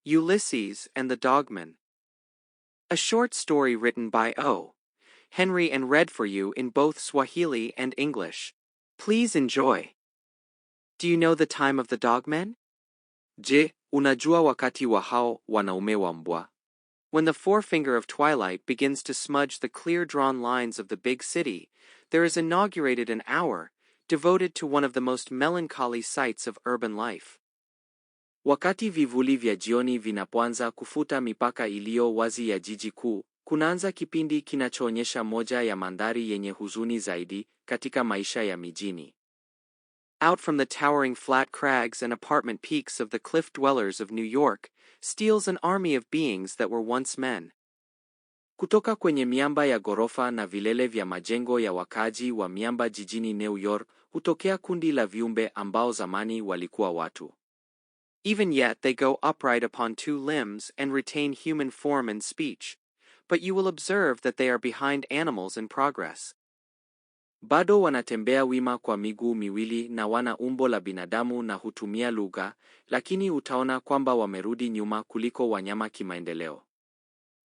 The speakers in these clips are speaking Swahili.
Ulysses and the Dogman. A short story written by O. Henry and read for you in both Swahili and English. Please enjoy. Do you know the time of the Dogmen? Je, unajua wakati wa hao wanaume wa mbwa? When the forefinger of twilight begins to smudge the clear-drawn lines of the big city, there is inaugurated an hour devoted to one of the most melancholy sights of urban life. Wakati vivuli vya jioni vinapoanza kufuta mipaka iliyo wazi ya jiji kuu, kunaanza kipindi kinachoonyesha moja ya mandhari yenye huzuni zaidi katika maisha ya mijini. Out from the towering flat crags and apartment peaks of the cliff dwellers of New York steals an army of beings that were once men. Kutoka kwenye miamba ya ghorofa na vilele vya majengo ya wakazi wa miamba jijini New York, hutokea kundi la viumbe ambao zamani walikuwa watu. Even yet they go upright upon two limbs and retain human form and speech, but you will observe that they are behind animals in progress. Bado wanatembea wima kwa miguu miwili na wana umbo la binadamu na hutumia lugha, lakini utaona kwamba wamerudi nyuma kuliko wanyama kimaendeleo.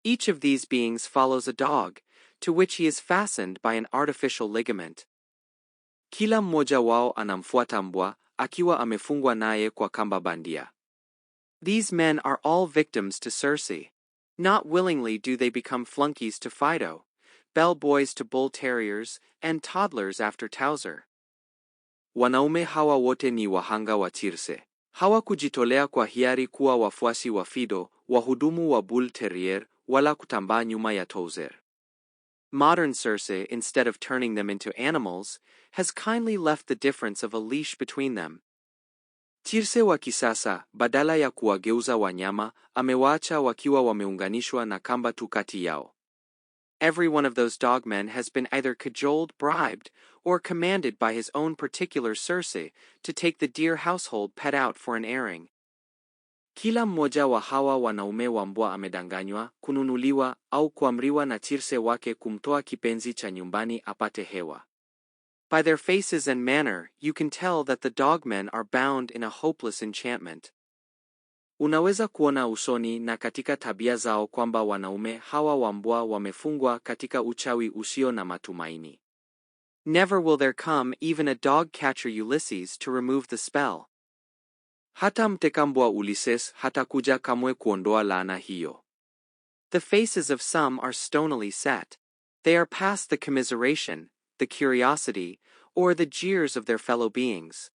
Each of these beings follows a dog, to which he is fastened by an artificial ligament. Kila mmoja wao anamfuata mbwa, akiwa amefungwa naye kwa kamba bandia. These men are all victims to Circe. Not willingly do they become flunkies to Fido, bellboys to bull terriers, and toddlers after Towser. Wanaume hawa wote ni wahanga wa Circe. Hawakujitolea kwa hiari kuwa wafuasi wa Fido, wahudumu wa bull terrier, wala kutambaa nyuma ya Towser. Modern Circe, instead of turning them into animals, has kindly left the difference of a leash between them. Circe wa kisasa, badala ya kuwageuza wanyama, amewaacha wakiwa wameunganishwa na kamba tu kati yao. Every one of those dogmen has been either cajoled, bribed, or commanded by his own particular Circe to take the dear household pet out for an airing. Kila mmoja wa hawa wanaume wa mbwa amedanganywa, kununuliwa, au kuamriwa na Circe wake kumtoa kipenzi cha nyumbani apate hewa. By their faces and manner, you can tell that the dogmen are bound in a hopeless enchantment. Unaweza kuona usoni na katika tabia zao kwamba wanaume hawa wa mbwa wamefungwa katika uchawi usio na matumaini. Never will there come even a dog catcher Ulysses to remove the spell. Hata mteka mbwa Ulysses hatakuja kamwe kuondoa laana hiyo. The faces of some are stonily set. They are past the commiseration, the curiosity, or the jeers of their fellow beings.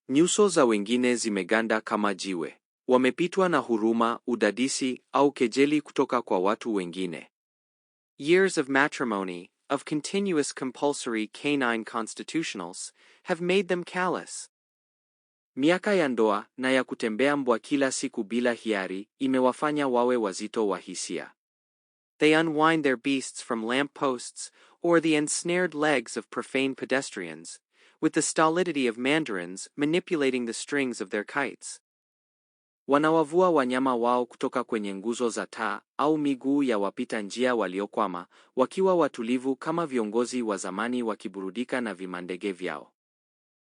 Nyuso za wengine zimeganda kama jiwe. Wamepitwa na huruma, udadisi, au kejeli kutoka kwa watu wengine. Years of matrimony, of continuous compulsory canine constitutionals, have made them callous. Miaka ya ndoa na ya kutembea mbwa kila siku bila hiari imewafanya wawe wazito wa hisia. They unwind their beasts from lamp posts or the ensnared legs of profane pedestrians, with the stolidity of mandarins manipulating the strings of their kites. Wanawavua wanyama wao kutoka kwenye nguzo za taa au miguu ya wapita njia waliokwama, wakiwa watulivu kama viongozi wa zamani wakiburudika na vimandege vyao.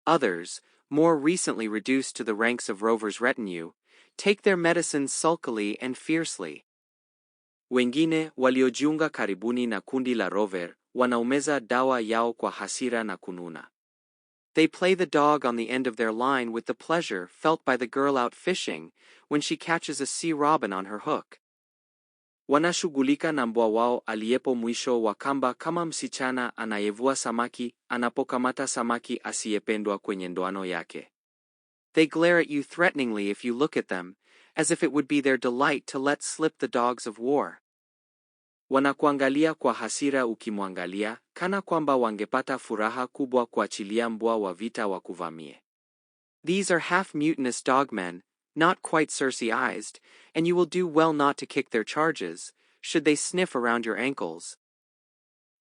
Others, more recently reduced to the ranks of Rover's retinue, take their medicines sulkily and fiercely. Wengine, waliojiunga karibuni na kundi la Rover, wanaumeza dawa yao kwa hasira na kununa. They play the dog on the end of their line with the pleasure felt by the girl out fishing when she catches a sea robin on her hook. Wanashughulika na mbwa wao aliyepo mwisho wa kamba kama msichana anayevua samaki anapokamata samaki asiyependwa kwenye ndoano yake. They glare at you threateningly if you look at them, as if it would be their delight to let slip the dogs of war. Wanakuangalia kwa hasira ukimwangalia, kana kwamba wangepata furaha kubwa kuachilia mbwa wa vita wa kuvamie. These are half-mutinous dogmen, not quite Circe-ized, and you will do well not to kick their charges, should they sniff around your ankles.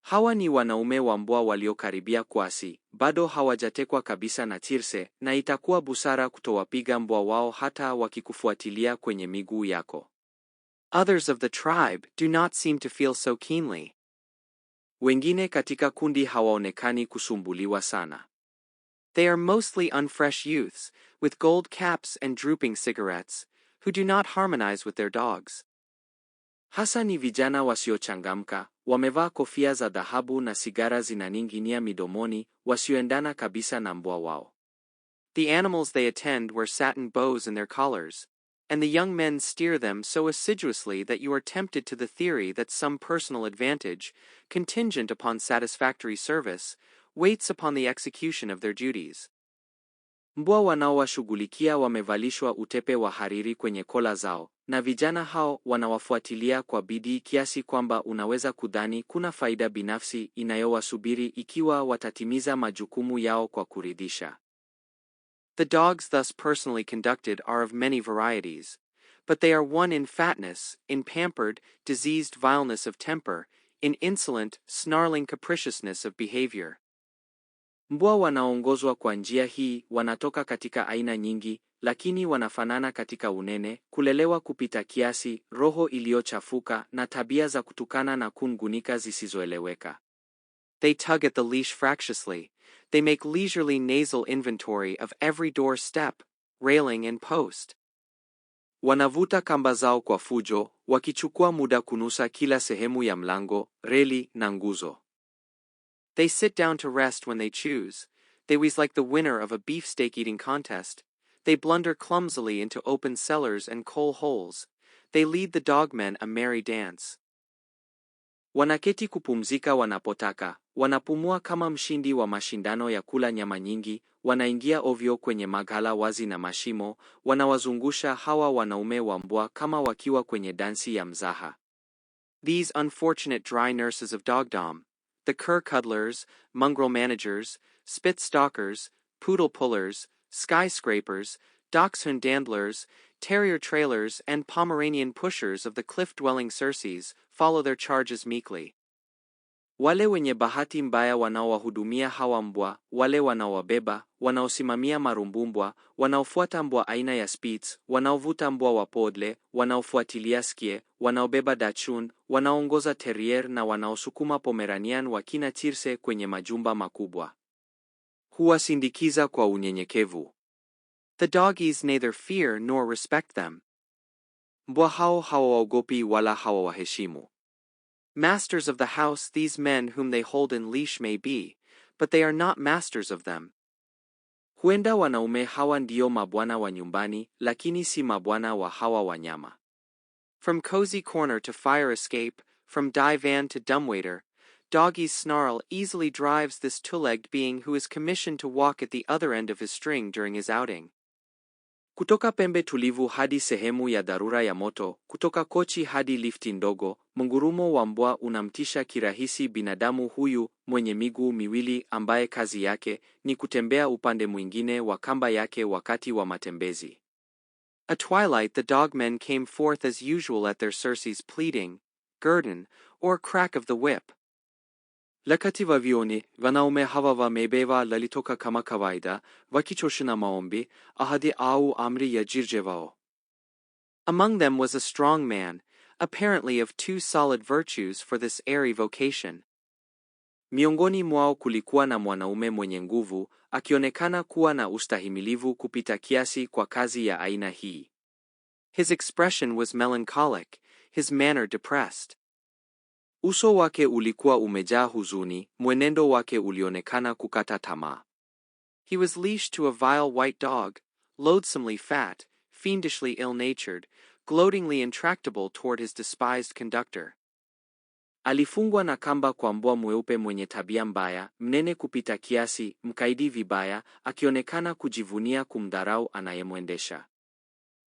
Hawa ni wanaume wa mbwa waliokaribia kuasi, bado hawajatekwa kabisa na Circe, na itakuwa busara kutowapiga mbwa wao hata wakikufuatilia kwenye miguu yako. Others of the tribe do not seem to feel so keenly. Wengine katika kundi hawaonekani kusumbuliwa sana. They are mostly unfresh youths, with gold caps and drooping cigarettes, who do not harmonize with their dogs. Hasa ni vijana wasiochangamka, wamevaa kofia za dhahabu na sigara zinaning'inia midomoni, wasioendana kabisa na mbwa wao. The animals they attend wear satin bows in their collars, and the young men steer them so assiduously that you are tempted to the theory that some personal advantage, contingent upon satisfactory service, waits upon the execution of their duties. Mbwa wanaowashughulikia wamevalishwa utepe wa hariri kwenye kola zao, na vijana hao wanawafuatilia kwa bidii kiasi kwamba unaweza kudhani kuna faida binafsi inayowasubiri ikiwa watatimiza majukumu yao kwa kuridhisha. The dogs thus personally conducted are of many varieties, but they are one in fatness, in pampered, diseased vileness of temper, in insolent, snarling capriciousness of behavior. Mbwa wanaoongozwa kwa njia hii wanatoka katika aina nyingi, lakini wanafanana katika unene, kulelewa kupita kiasi, roho iliyochafuka na tabia za kutukana na kungunika zisizoeleweka. They tug at the leash fractiously. They make leisurely nasal inventory of every door step, railing and post. Wanavuta kamba zao kwa fujo, wakichukua muda kunusa kila sehemu ya mlango, reli na nguzo. They sit down to rest when they choose. They wheeze like the winner of a beefsteak eating contest. They blunder clumsily into open cellars and coal holes. They lead the dogmen a merry dance. Wanaketi kupumzika wanapotaka, wanapumua kama mshindi wa mashindano ya kula nyama nyingi, wanaingia ovyo kwenye maghala wazi na mashimo, wanawazungusha hawa wanaume wa mbwa kama wakiwa kwenye dansi ya mzaha. These unfortunate dry nurses of dogdom, the cur cuddlers, mongrel managers, spit stalkers, poodle pullers, skyscrapers, dachshund dandlers, terrier trailers, and Pomeranian pushers of the cliff-dwelling Circes, follow their charges meekly. Wale wenye bahati mbaya wanaowahudumia hawa mbwa, wale wanaowabeba, wanaosimamia marumbumbwa, wanaofuata mbwa aina ya Spitz, wanaovuta mbwa wa Poodle, wanaofuatilia Skie, wanaobeba Dachshund, wanaoongoza Terrier na wanaosukuma Pomeranian wa kina Circe kwenye majumba makubwa. Huwasindikiza kwa unyenyekevu. The doggies neither fear nor respect them. Mbwa hao hawaogopi wala hawawaheshimu. Masters of the house these men whom they hold in leash may be, but they are not masters of them. Huenda wanaume hawa ndio mabwana wa nyumbani, lakini si mabwana wa hawa wanyama. From cozy corner to fire escape, from divan to dumbwaiter, Doggy's snarl easily drives this two-legged being who is commissioned to walk at the other end of his string during his outing. Kutoka pembe tulivu hadi sehemu ya dharura ya moto, kutoka kochi hadi lifti ndogo, mungurumo wa mbwa unamtisha kirahisi binadamu huyu mwenye miguu miwili ambaye kazi yake ni kutembea upande mwingine wa kamba yake wakati wa matembezi. At twilight the dogmen came forth as usual at their Circe's pleading, guerdon, or crack of the whip. Lakati wavioni, wanaume hawa wamebeba lalitoka kama kawaida, wakichoshana maombi, ahadi au amri ya jirjevao. Among them was a strong man, apparently of two solid virtues for this airy vocation. Miongoni mwao kulikuwa na mwanaume mwenye nguvu, akionekana kuwa na ustahimilivu kupita kiasi kwa kazi ya aina hii. His expression was melancholic, his manner depressed. Uso wake ulikuwa umejaa huzuni, mwenendo wake ulionekana kukata tamaa. He was leashed to a vile white dog, loathsomely fat, fiendishly ill-natured, gloatingly intractable toward his despised conductor. Alifungwa na kamba kwa mbwa mweupe mwenye tabia mbaya, mnene kupita kiasi, mkaidi vibaya, akionekana kujivunia kumdharau anayemwendesha.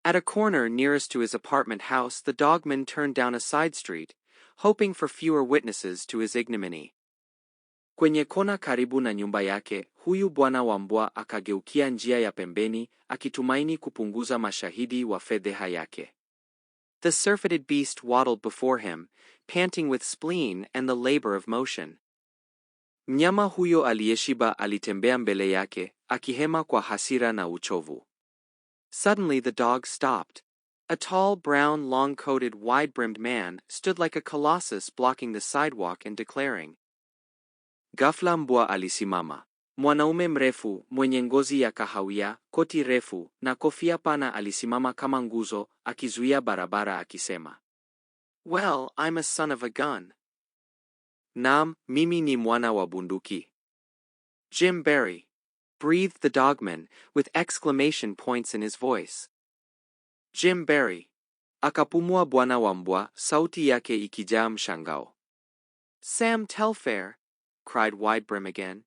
At a corner nearest to his apartment house the dogman turned down a side street, hoping for fewer witnesses to his ignominy. Kwenye kona karibu na nyumba yake, huyu bwana wa mbwa akageukia njia ya pembeni, akitumaini kupunguza mashahidi wa fedheha yake. The surfeited beast waddled before him, panting with spleen and the labor of motion. Mnyama huyo aliyeshiba alitembea mbele yake, akihema kwa hasira na uchovu. Suddenly the dog stopped. A tall, brown, long-coated, wide-brimmed man stood like a colossus blocking the sidewalk and declaring. Ghafla mbwa alisimama. Mwanaume mrefu, mwenye ngozi ya kahawia, koti refu, na kofia pana alisimama kama nguzo, akizuia barabara akisema, "Well, I'm a son of a gun." Naam, mimi ni mwana wa bunduki. Jim Barry, breathed the dogman, with exclamation points in his voice. Jim Barry. Akapumua bwana wa mbwa, sauti yake ikijaa mshangao. Sam Telfair, cried Widebrim again.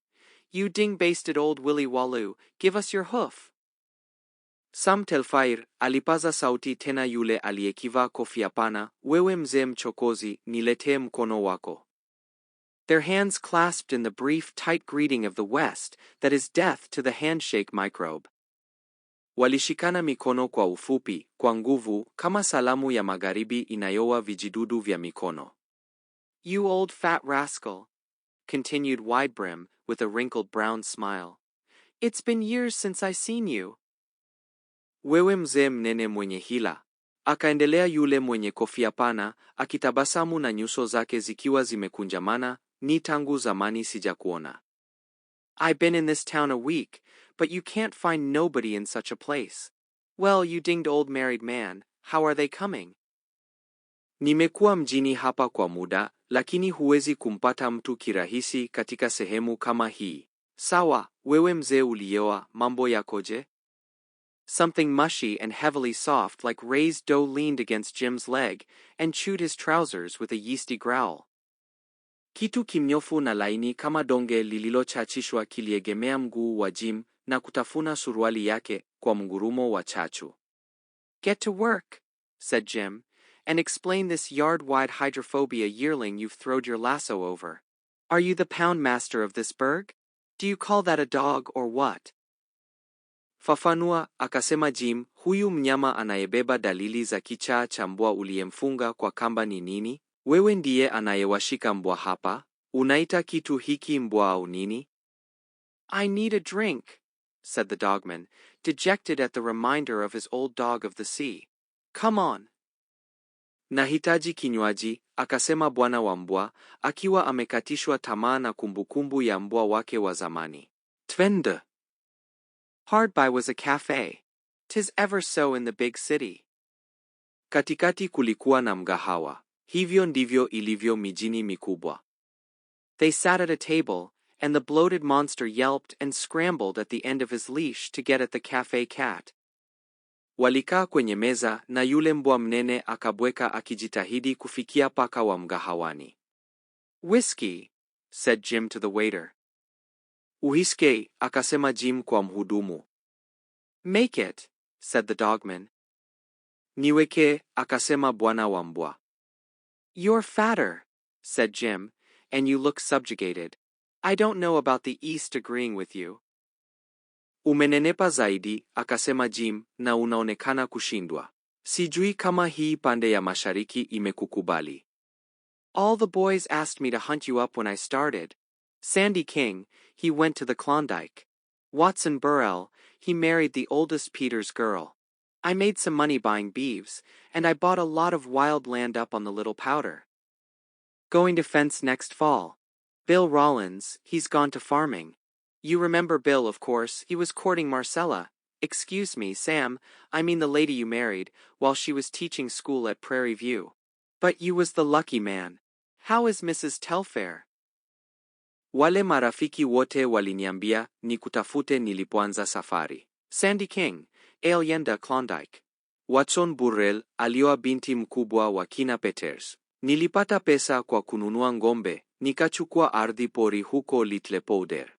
You ding-basted old Willy Waloo, give us your hoof. Sam Telfair, alipaza sauti tena yule aliyekivaa kofia pana, wewe mzee mchokozi, niletee mkono wako. Their hands clasped in the brief, tight greeting of the West that is death to the handshake microbe. Walishikana mikono kwa ufupi, kwa nguvu, kama salamu ya magharibi inayoua vijidudu vya mikono. You old fat rascal, continued Widebrim, with a wrinkled brown smile. It's been years since I seen you. Wewe mzee mnene mwenye hila, akaendelea yule mwenye kofia pana, akitabasamu na nyuso zake zikiwa zimekunjamana, ni tangu zamani sijakuona. I've been in this town a week, but you can't find nobody in such a place. Well, you dinged old married man, how are they coming? Nimekuwa mjini hapa kwa muda, lakini huwezi kumpata mtu kirahisi katika sehemu kama hii. Sawa, wewe mzee ulioa, mambo yakoje? Something mushy and heavily soft like raised dough leaned against Jim's leg and chewed his trousers with a yeasty growl. Kitu kimnyofu na laini kama donge lililochachishwa kiliegemea mguu wa Jim na kutafuna suruali yake kwa mgurumo wa chachu. Get to work, said Jim, and explain this yard-wide hydrophobia yearling you've throwed your lasso over. Are you the pound master of this burg? Do you call that a dog or what? Fafanua, akasema Jim, huyu mnyama anayebeba dalili za kichaa cha mbwa uliyemfunga kwa kamba ni nini? Wewe ndiye anayewashika mbwa hapa? Unaita kitu hiki mbwa au nini? I need a drink, said the dogman, dejected at the reminder of his old dog of the sea. Come on. Nahitaji kinywaji, akasema bwana wa mbwa, akiwa amekatishwa tamaa na kumbukumbu ya mbwa wake wa zamani. Twende. Hard by was a cafe. 'Tis ever so in the big city. Katikati kulikuwa na mgahawa. Hivyo ndivyo ilivyo mijini mikubwa. They sat at a table, and the bloated monster yelped and scrambled at the end of his leash to get at the cafe cat. Walikaa kwenye meza na yule mbwa mnene akabweka akijitahidi kufikia paka wa mgahawani. Whiskey, said Jim to the waiter. Uhiskey, akasema Jim kwa mhudumu. Make it, said the dogman. Niweke, akasema bwana wa mbwa. You're fatter, said Jim, and you look subjugated. I don't know about the East agreeing with you. Umenenepa zaidi, akasema Jim, na unaonekana kushindwa. Sijui kama hii pande ya mashariki imekukubali. All the boys asked me to hunt you up when I started. Sandy King, he went to the Klondike. Watson Burrell, he married the oldest Peter's girl. I made some money buying beeves, and I bought a lot of wild land up on the Little Powder. Going to fence next fall. Bill Rollins, he's gone to farming. You remember Bill, of course, he was courting Marcella. Excuse me, Sam, I mean the lady you married, while she was teaching school at Prairie View. But you was the lucky man. How is Mrs. Telfair? Wale marafiki wote waliniambia nikutafute nilipoanza safari. Sandy King, alienda Klondike. Watson Burrell alioa binti mkubwa wa kina Peters. Nilipata pesa kwa kununua ngombe, nikachukua ardhi pori huko Little Powder.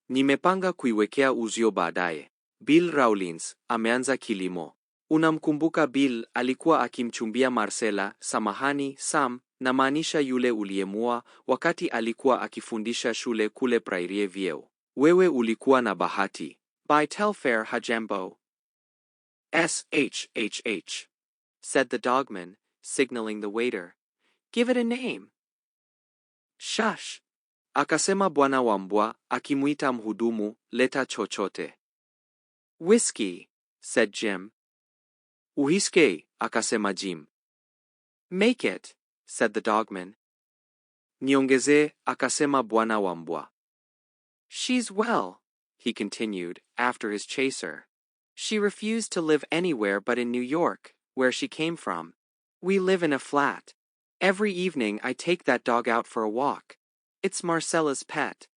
Nimepanga kuiwekea uzio baadaye. Bill Rawlins ameanza kilimo. Unamkumbuka Bill alikuwa akimchumbia Marcella, samahani, Sam, na maanisha yule uliyemua wakati alikuwa akifundisha shule kule Prairie View. Wewe ulikuwa na bahati. By Telfair hajambo. SHHH, said the dogman, signaling the waiter. Give it a name. Shush, akasema bwana wa mbwa, akimuita mhudumu, leta chochote. Whiskey, said Jim. Uhiskey, akasema Jim. Make it, said the dogman. Niongeze, akasema bwana wa mbwa. She's well, he continued, after his chaser. She refused to live anywhere but in New York, where she came from. We live in a flat. Every evening I take that dog out for a walk. It's Marcella's pet.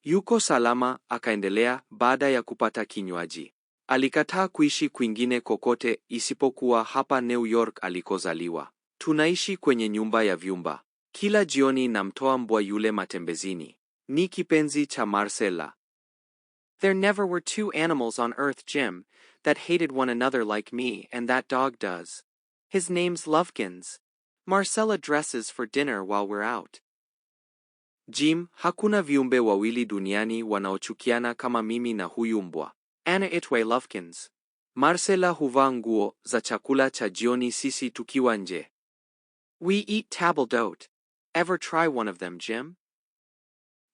Yuko salama, akaendelea baada ya kupata kinywaji. Alikataa kuishi kwingine kokote isipokuwa hapa New York alikozaliwa. Tunaishi kwenye nyumba ya vyumba. Kila jioni namtoa mbwa yule matembezini. Ni kipenzi cha Marcella. There never were two animals on earth, Jim, that hated one another like me and that dog does. His name's Lovekins. Marcella dresses for dinner while we're out. Jim, hakuna viumbe wawili duniani wanaochukiana kama mimi na huyu mbwa. Anna itwe Lovekins. Marcella huvaa nguo za chakula cha jioni sisi tukiwa nje. We eat table d'hote. Ever try one of them, Jim?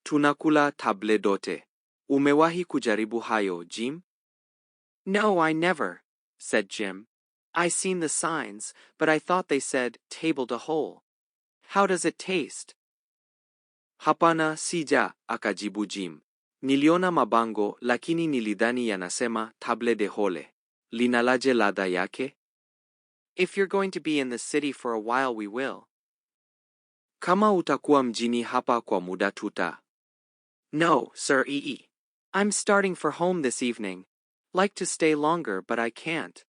Tunakula table d'hote. Umewahi kujaribu hayo, Jim? No, I never, said Jim. I seen the signs, but I thought they said table d'hole. How does it taste? Hapana sija, akajibu Jim. Niliona mabango lakini nilidhani yanasema table d'hole. Linalaje ladha yake? If you're going to be in the city for a while we will. Kama utakuwa mjini hapa kwa muda tuta. No, Sir EE. I'm starting for home this evening. Like to stay longer but I can't.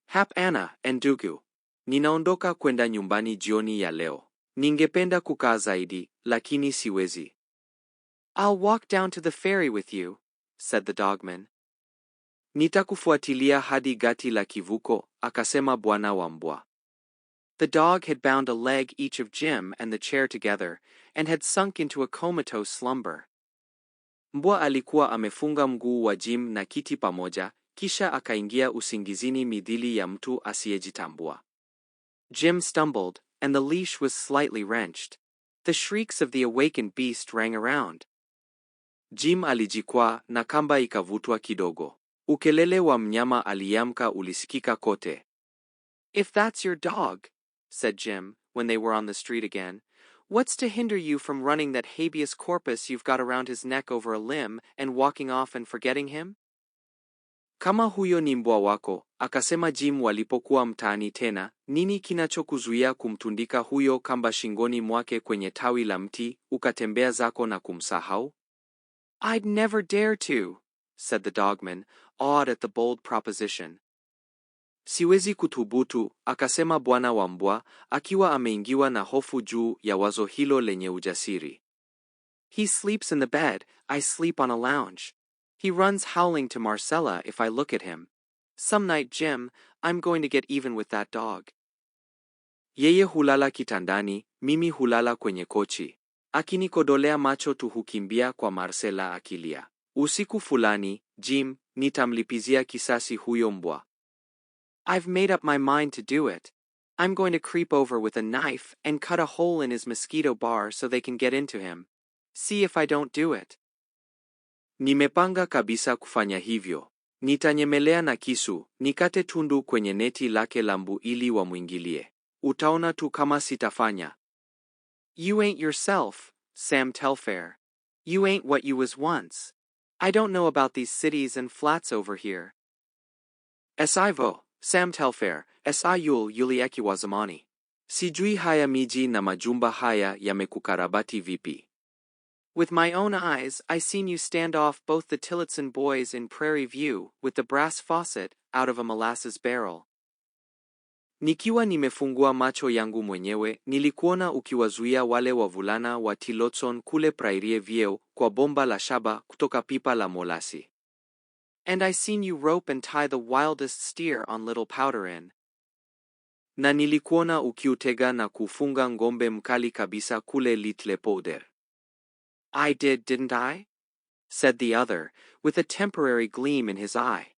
Hap Anna, ndugu. Ninaondoka kwenda nyumbani jioni ya leo. Ningependa kukaa zaidi, lakini siwezi. I'll walk down to the ferry with you, said the dogman. Nitakufuatilia hadi gati la kivuko, akasema bwana wa mbwa. The dog had bound a leg each of Jim and the chair together, and had sunk into a comatose slumber. Mbwa alikuwa amefunga mguu wa Jim na kiti pamoja, kisha akaingia usingizini midhili ya mtu asiyejitambua. Jim stumbled, and the leash was slightly wrenched. The shrieks of the awakened beast rang around. Jim alijikwaa na kamba ikavutwa kidogo. Ukelele wa mnyama aliamka ulisikika kote. If that's your dog, said Jim, when they were on the street again, what's to hinder you from running that habeas corpus you've got around his neck over a limb and walking off and forgetting him? Kama huyo ni mbwa wako, akasema Jim walipokuwa mtaani tena, nini kinachokuzuia kumtundika huyo kamba shingoni mwake kwenye tawi la mti, ukatembea zako na kumsahau? I'd never dare to, said the dogman, awed at the bold proposition. Siwezi kuthubutu, akasema bwana wa mbwa, akiwa ameingiwa na hofu juu ya wazo hilo lenye ujasiri. He sleeps in the bed, I sleep on a lounge. He runs howling to Marcella if I look at him. Some night, Jim, I'm going to get even with that dog. Yeye hulala kitandani, mimi hulala kwenye kochi. Akinikodolea macho tu hukimbia kwa Marcella akilia. Usiku fulani, Jim, nitamlipizia kisasi huyo mbwa. I've made up my mind to do it. I'm going to creep over with a knife and cut a hole in his mosquito bar so they can get into him. See if I don't do it. Nimepanga kabisa kufanya hivyo. Nitanyemelea na kisu, nikate tundu kwenye neti lake la mbu ili wamwingilie. Utaona tu kama sitafanya. You ain't yourself, Sam Telfair. You ain't what you was once. I don't know about these cities and flats over here. Esivo, Sam Telfair, Esayul yuli ekiwa zamani. Sijui haya miji na majumba haya yamekukarabati vipi. With my own eyes, I seen you stand off both the Tillotson boys in Prairie View with the brass faucet out of a molasses barrel. Nikiwa nimefungua macho yangu mwenyewe, nilikuona ukiwazuia wale wavulana wa Tillotson kule Prairie View kwa bomba la shaba kutoka pipa la molasi. And I seen you rope and tie the wildest steer on Little Powder Inn. Na nilikuona ukiutega na kufunga ngombe mkali kabisa kule Little Powder. I did, didn't I? Said the other, with a temporary gleam in his eye.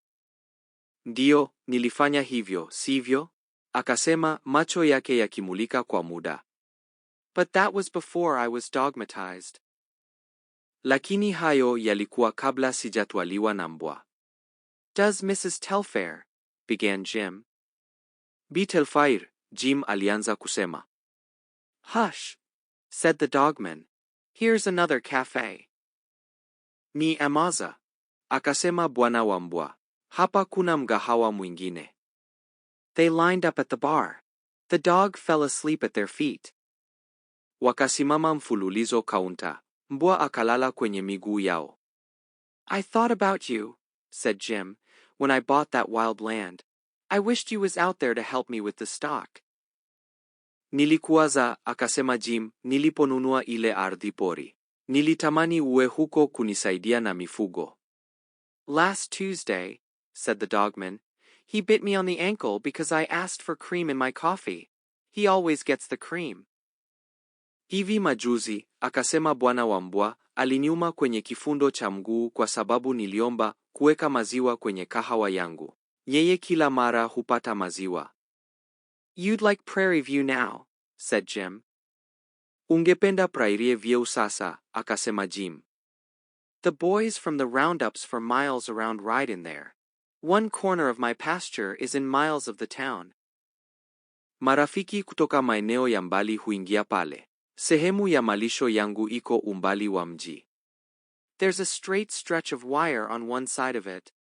Ndio, nilifanya hivyo, sivyo? Akasema, macho yake yakimulika kwa muda. But that was before I was dogmatized. Lakini hayo yalikuwa kabla sijatwaliwa na mbwa. Does Mrs. Telfair, began Jim. Bi Telfair, Jim alianza kusema. Hush, said the dogman. Here's another cafe. Ni amaza. Akasema bwana wa mbwa. Hapa kuna mgahawa mwingine. They lined up at the bar. The dog fell asleep at their feet. Wakasimama mfululizo kaunta. Mbwa akalala kwenye miguu yao. I thought about you, said Jim, when I bought that wild land. I wished you was out there to help me with the stock. Nilikuwaza, akasema Jim, niliponunua ile ardhi pori. Nilitamani uwe huko kunisaidia na mifugo. Last Tuesday, said the dogman, he bit me on the ankle because I asked for cream in my coffee. He always gets the cream. Hivi majuzi, akasema bwana wa mbwa, aliniuma kwenye kifundo cha mguu kwa sababu niliomba kuweka maziwa kwenye kahawa yangu. Yeye kila mara hupata maziwa. You'd like Prairie View now, said Jim. Ungependa Prairie View sasa, akasema Jim. The boys from the roundups for miles around ride in there. One corner of my pasture is in miles of the town. Marafiki kutoka maeneo ya mbali huingia pale. Sehemu ya malisho yangu iko umbali wa mji. There's a straight stretch of wire on one side of it.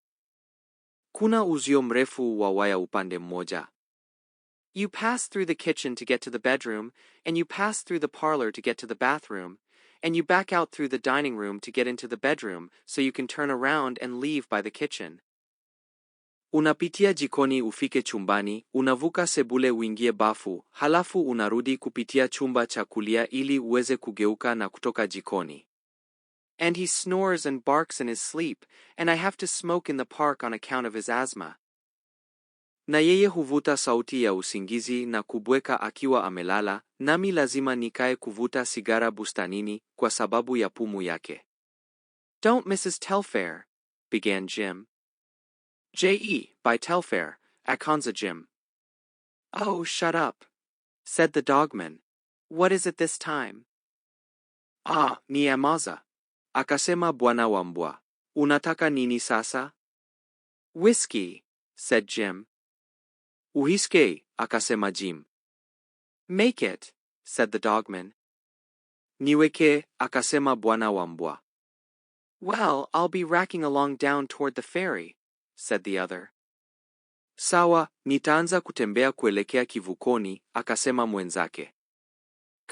Kuna uzio mrefu wa waya upande mmoja. You pass through the kitchen to get to the bedroom, and you pass through the parlor to get to the bathroom, and you back out through the dining room to get into the bedroom so you can turn around and leave by the kitchen. Unapitia jikoni ufike chumbani, unavuka sebule uingie bafu, halafu unarudi kupitia chumba cha kulia ili uweze kugeuka na kutoka jikoni. And he snores and barks in his sleep, and I have to smoke in the park on account of his asthma. Na yeye huvuta sauti ya usingizi na kubweka akiwa amelala, nami lazima nikae kuvuta sigara bustanini kwa sababu ya pumu yake. Don't Mrs. Telfair, began Jim. J.E. by Telfair, akanza Jim. Oh, shut up, said the dogman. What is it this time? Ah, ni amaza, akasema bwana wa mbwa. Unataka nini sasa? Whiskey, said Jim. Uhiske, akasema Jim. Make it, said the dogman. Niweke, akasema bwana wa mbwa. Well, I'll be racking along down toward the ferry, said the other. Sawa, nitaanza kutembea kuelekea kivukoni, akasema mwenzake.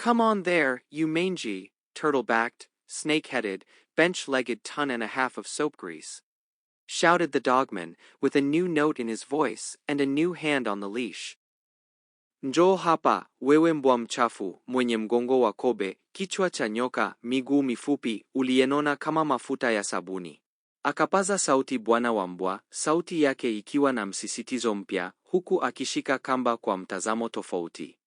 Come on there, you mangy, turtle-backed, snake-headed, bench-legged ton and a half of soap grease, shouted the dogman, with a new note in his voice and a new hand on the leash. Njoo hapa, wewe mbwa mchafu, mwenye mgongo wa kobe, kichwa cha nyoka, miguu mifupi, uliyenona kama mafuta ya sabuni. Akapaza sauti bwana wa mbwa, sauti yake ikiwa na msisitizo mpya, huku akishika kamba kwa mtazamo tofauti.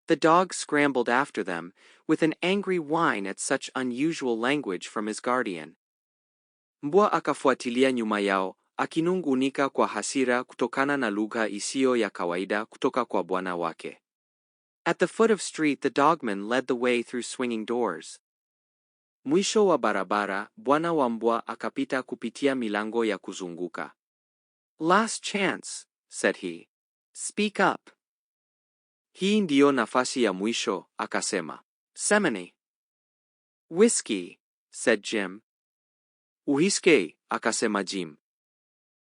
The dog scrambled after them, with an angry whine at such unusual language from his guardian. Mbwa akafuatilia nyuma yao, akinungunika kwa hasira kutokana na lugha isiyo ya kawaida kutoka kwa bwana wake. At the foot of street the dogman led the way through swinging doors. Mwisho wa barabara, bwana wa mbwa akapita kupitia milango ya kuzunguka. Last chance, said he. Speak up. Hii ndiyo nafasi ya mwisho, akasema. Semeni. Whiskey, said Jim. Uhiske, akasema Jim.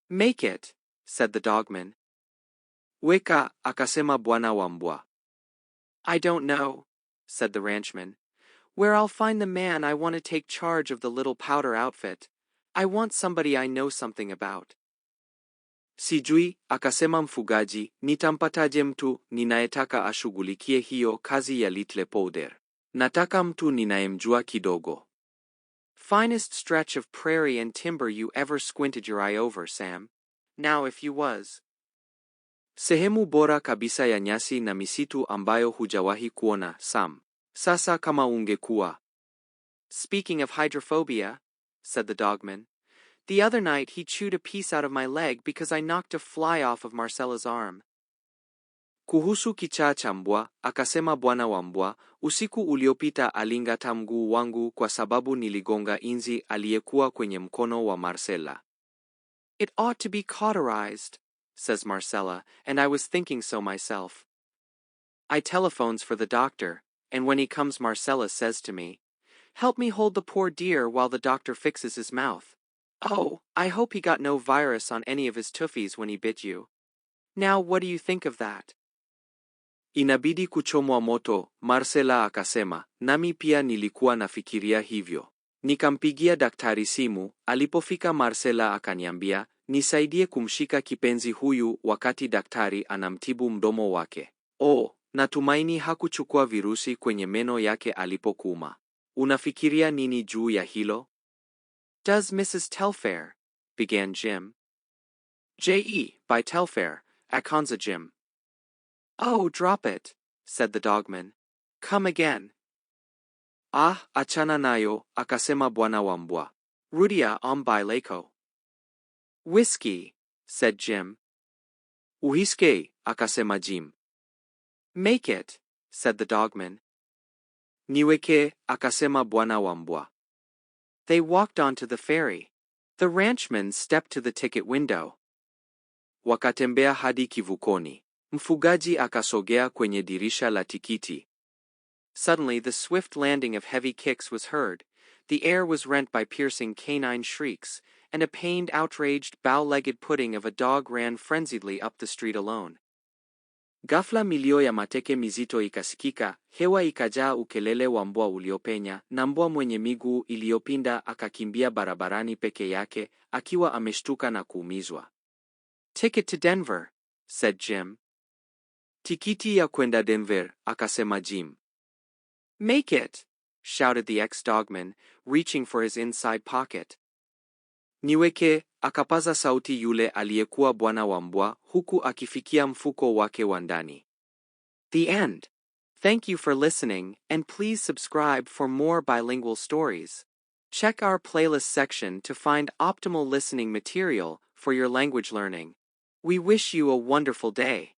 Make it, said the dogman. Weka, akasema bwana wa mbwa. I don't know, said the ranchman, where I'll find the man I want to take charge of the little powder outfit. I want somebody I know something about. Sijui, akasema mfugaji, nitampataje mtu ninayetaka ashughulikie hiyo kazi ya little powder. Nataka mtu ninayemjua kidogo. Finest stretch of prairie and timber you ever squinted your eye over, Sam. Now if you was. Sehemu bora kabisa ya nyasi na misitu ambayo hujawahi kuona, Sam. Sasa kama ungekuwa. Speaking of hydrophobia, said the dogman, the other night he chewed a piece out of my leg because I knocked a fly off of Marcella's arm. Kuhusu kichaa cha mbwa, akasema bwana wa mbwa, usiku uliopita alingata mguu wangu kwa sababu niligonga inzi aliyekuwa kwenye mkono wa Marcella. It ought to be cauterized, says Marcella, and I was thinking so myself. I telephones for the doctor, and when he comes Marcella says to me, Help me hold the poor dear while the doctor fixes his mouth. Oh, I hope he got no virus on any of his tuffies when he bit you. Now what do you think of that? Inabidi kuchomwa moto, Marcela akasema, nami pia nilikuwa nafikiria hivyo. Nikampigia daktari simu, alipofika Marcela akaniambia, nisaidie kumshika kipenzi huyu wakati daktari anamtibu mdomo wake. Oh, natumaini hakuchukua virusi kwenye meno yake alipokuuma. Unafikiria nini juu ya hilo? Does Mrs. Telfair, began Jim. J.E. by Telfair, akanza Jim. Oh, drop it, said the dogman. Come again. Ah, achana nayo, akasema bwana wa mbwa. Rudia leko. Whiskey, said Jim. Uhiske, akasema Jim. Make it, said the dogman. Niweke, akasema bwana wa mbwa. They walked onto the ferry. The ranchman stepped to the ticket window. Wakatembea hadi kivukoni. Mfugaji akasogea kwenye dirisha la tikiti. Suddenly the swift landing of heavy kicks was heard, the air was rent by piercing canine shrieks, and a pained, outraged, bow-legged pudding of a dog ran frenziedly up the street alone. Ghafla milio ya mateke mizito ikasikika, hewa ikajaa ukelele wa mbwa uliopenya, na mbwa mwenye miguu iliyopinda akakimbia barabarani peke yake, akiwa ameshtuka na kuumizwa. Ticket to Denver, said Jim. Tikiti ya kwenda Denver, akasema Jim. Make it, shouted the ex-dogman, reaching for his inside pocket. Niweke, akapaza sauti yule aliyekuwa bwana wa mbwa, huku akifikia mfuko wake wa ndani. The end. Thank you for listening, and please subscribe for more bilingual stories. Check our playlist section to find optimal listening material for your language learning. We wish you a wonderful day.